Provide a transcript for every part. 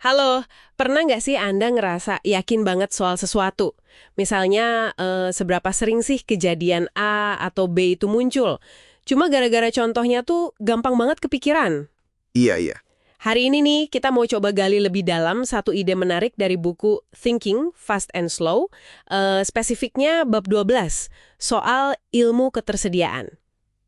Halo, pernah nggak sih Anda ngerasa yakin banget soal sesuatu? Misalnya, seberapa sering sih kejadian A atau B itu muncul? Cuma gara-gara contohnya tuh gampang banget kepikiran. Iya, iya. Hari ini nih, kita mau coba gali lebih dalam satu ide menarik dari buku Thinking, Fast and Slow, spesifiknya bab 12, soal ilmu ketersediaan.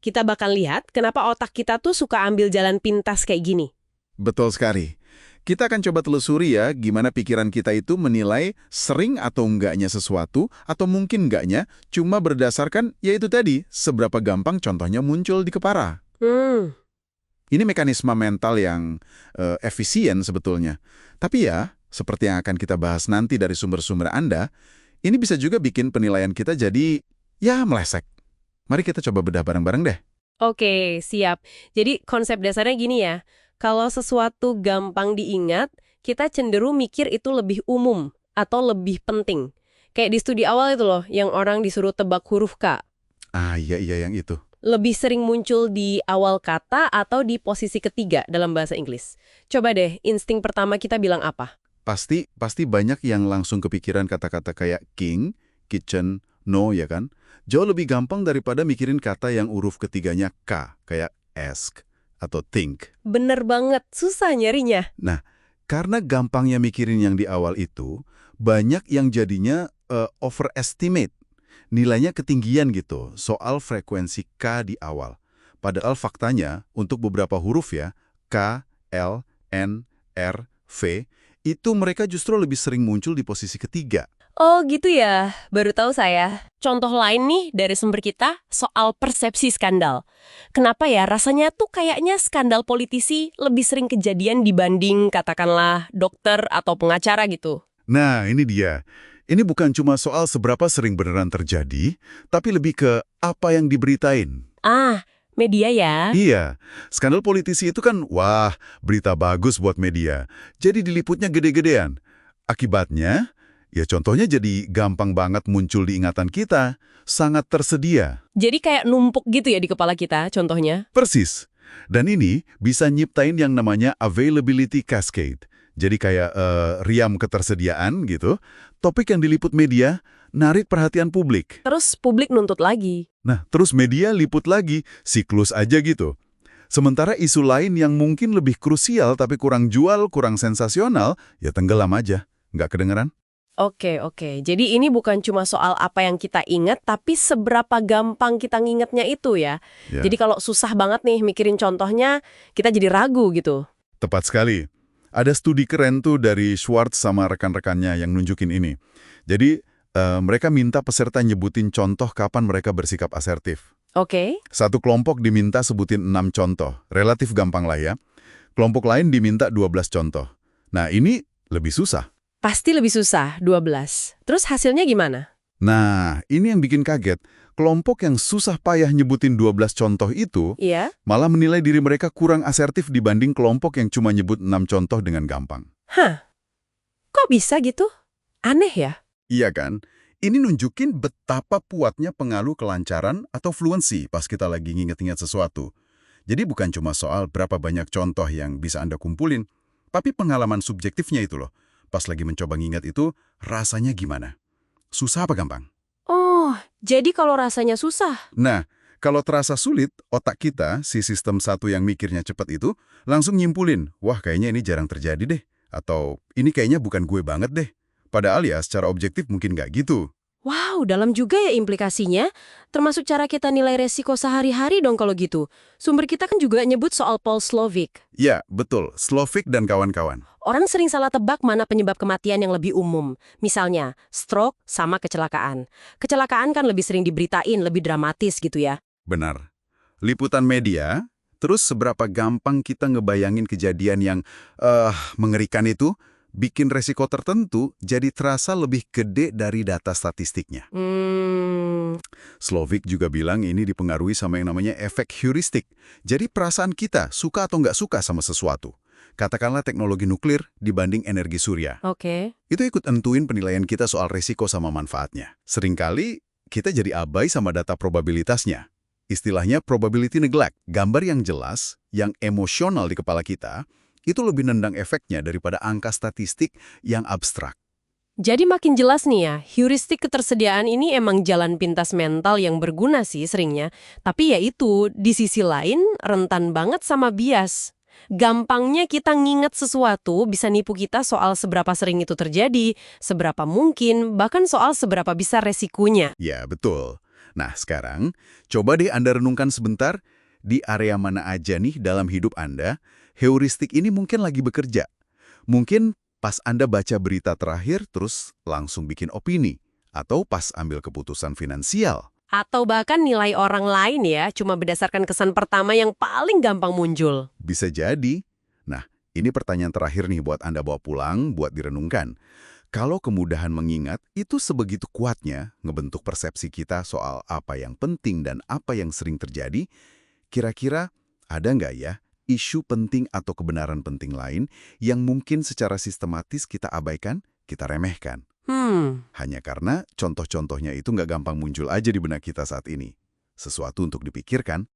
Kita bakal lihat kenapa otak kita tuh suka ambil jalan pintas kayak gini. Betul sekali. Kita akan coba telusuri ya gimana pikiran kita itu menilai sering atau enggaknya sesuatu atau mungkin enggaknya cuma berdasarkan yaitu tadi seberapa gampang contohnya muncul di kepala. Hmm, Ini mekanisme mental yang efisien sebetulnya. Tapi ya, seperti yang akan kita bahas nanti dari sumber-sumber Anda, ini bisa juga bikin penilaian kita jadi ya meleset. Mari kita coba bedah bareng-bareng deh. Oke, siap. Jadi konsep dasarnya gini ya, kalau sesuatu gampang diingat, kita cenderung mikir itu lebih umum atau lebih penting. Kayak di studi awal itu loh, yang orang disuruh tebak huruf K. Ah, iya, iya yang itu. Lebih sering muncul di awal kata atau di posisi ketiga dalam bahasa Inggris. Coba deh, insting pertama kita bilang apa? Pasti banyak yang langsung kepikiran kata-kata kayak king, kitchen, no ya kan? Jauh lebih gampang daripada mikirin kata yang huruf ketiganya K, kayak ask atau think. Bener banget, susah nyarinya. Nah, karena gampangnya mikirin yang di awal itu, banyak yang jadinya overestimate. Nilainya ketinggian gitu, soal frekuensi K di awal. Padahal faktanya, untuk beberapa huruf ya, K, L, N, R, V, itu mereka justru lebih sering muncul di posisi ketiga. Oh gitu ya, baru tahu saya. Contoh lain nih dari sumber kita soal persepsi skandal. Kenapa ya rasanya tuh kayaknya skandal politisi lebih sering kejadian dibanding katakanlah dokter atau pengacara gitu. Nah, ini dia. Ini bukan cuma soal seberapa sering beneran terjadi, tapi lebih ke apa yang diberitain. Ah, media ya. Iya, skandal politisi itu kan, wah, berita bagus buat media. Jadi diliputnya gede-gedean. Akibatnya, ya contohnya jadi gampang banget muncul di ingatan kita, sangat tersedia. Jadi kayak numpuk gitu ya di kepala kita contohnya. Persis. Dan ini bisa nyiptain yang namanya availability cascade. Jadi kayak riam ketersediaan gitu. Topik yang diliput media, narik perhatian publik. Terus publik nuntut lagi. Nah, terus media liput lagi, siklus aja gitu. Sementara isu lain yang mungkin lebih krusial tapi kurang jual, kurang sensasional, ya tenggelam aja. Nggak kedengeran? Oke. Jadi ini bukan cuma soal apa yang kita ingat, tapi seberapa gampang kita ngingetnya itu ya. Ya, Jadi kalau susah banget nih mikirin contohnya, kita jadi ragu gitu. tepat sekali. Ada studi keren tuh dari Schwartz sama rekan-rekannya yang nunjukin ini. Jadi, mereka minta peserta nyebutin contoh kapan mereka bersikap asertif. Oke. Satu kelompok diminta sebutin 6 contoh. Relatif gampang lah ya. Kelompok lain diminta 12 contoh. Nah, ini lebih susah. Pasti lebih susah, 12. Terus hasilnya gimana? Nah, ini yang bikin kaget. Kelompok yang susah payah nyebutin 12 contoh itu Iya? malah menilai diri mereka kurang asertif dibanding kelompok yang cuma nyebut 6 contoh dengan gampang. Hah, kok bisa gitu? Aneh ya? Iya kan? Ini nunjukin betapa kuatnya pengaruh kelancaran atau fluency pas kita lagi nginget-inget sesuatu. Jadi bukan cuma soal berapa banyak contoh yang bisa Anda kumpulin, tapi pengalaman subjektifnya itu loh. Pas lagi mencoba nginget itu, rasanya gimana? Susah apa gampang? Oh, jadi kalau rasanya susah. Nah, kalau terasa sulit, otak kita, si sistem satu yang mikirnya cepat itu, langsung nyimpulin, wah kayaknya ini jarang terjadi deh. Atau ini kayaknya bukan gue banget deh. Padahal ya secara objektif mungkin nggak gitu. Wow, dalam juga ya implikasinya. Termasuk cara kita nilai resiko sehari-hari dong kalau gitu. Sumber kita kan juga nyebut soal Paul Slovic. Ya, betul. Slovik dan kawan-kawan. Orang sering salah tebak mana penyebab kematian yang lebih umum. Misalnya, stroke sama kecelakaan. Kecelakaan kan lebih sering diberitain, lebih dramatis gitu ya. Benar. Liputan media, terus seberapa gampang kita ngebayangin kejadian yang mengerikan itu, bikin resiko tertentu jadi terasa lebih gede dari data statistiknya. Slovik juga bilang ini dipengaruhi sama yang namanya efek heuristik. Jadi perasaan kita suka atau nggak suka sama sesuatu. Katakanlah teknologi nuklir dibanding energi surya. Oke. Itu ikut entuin penilaian kita soal resiko sama manfaatnya. Seringkali kita jadi abai sama data probabilitasnya. Istilahnya probability neglect, gambar yang jelas, yang emosional di kepala kita, Itu lebih nendang efeknya daripada angka statistik yang abstrak. Jadi makin jelas nih ya, heuristik ketersediaan ini emang jalan pintas mental yang berguna sih seringnya. Tapi ya itu, di sisi lain rentan banget sama bias. Gampangnya kita nginget sesuatu bisa nipu kita soal seberapa sering itu terjadi, seberapa mungkin, bahkan soal seberapa besar resikonya. Ya, betul. Nah, sekarang coba deh Anda renungkan sebentar, di area mana aja nih dalam hidup Anda, heuristik ini mungkin lagi bekerja. Mungkin pas Anda baca berita terakhir terus langsung bikin opini, atau pas ambil keputusan finansial. Atau bahkan nilai orang lain ya, cuma berdasarkan kesan pertama yang paling gampang muncul. Bisa jadi. Nah, ini pertanyaan terakhir nih buat Anda bawa pulang, buat direnungkan. Kalau kemudahan mengingat itu sebegitu kuatnya ngebentuk persepsi kita soal apa yang penting dan apa yang sering terjadi, kira-kira ada nggak ya isu penting atau kebenaran penting lain yang mungkin secara sistematis kita abaikan, kita remehkan? Hanya karena contoh-contohnya itu nggak gampang muncul aja di benak kita saat ini. Sesuatu untuk dipikirkan.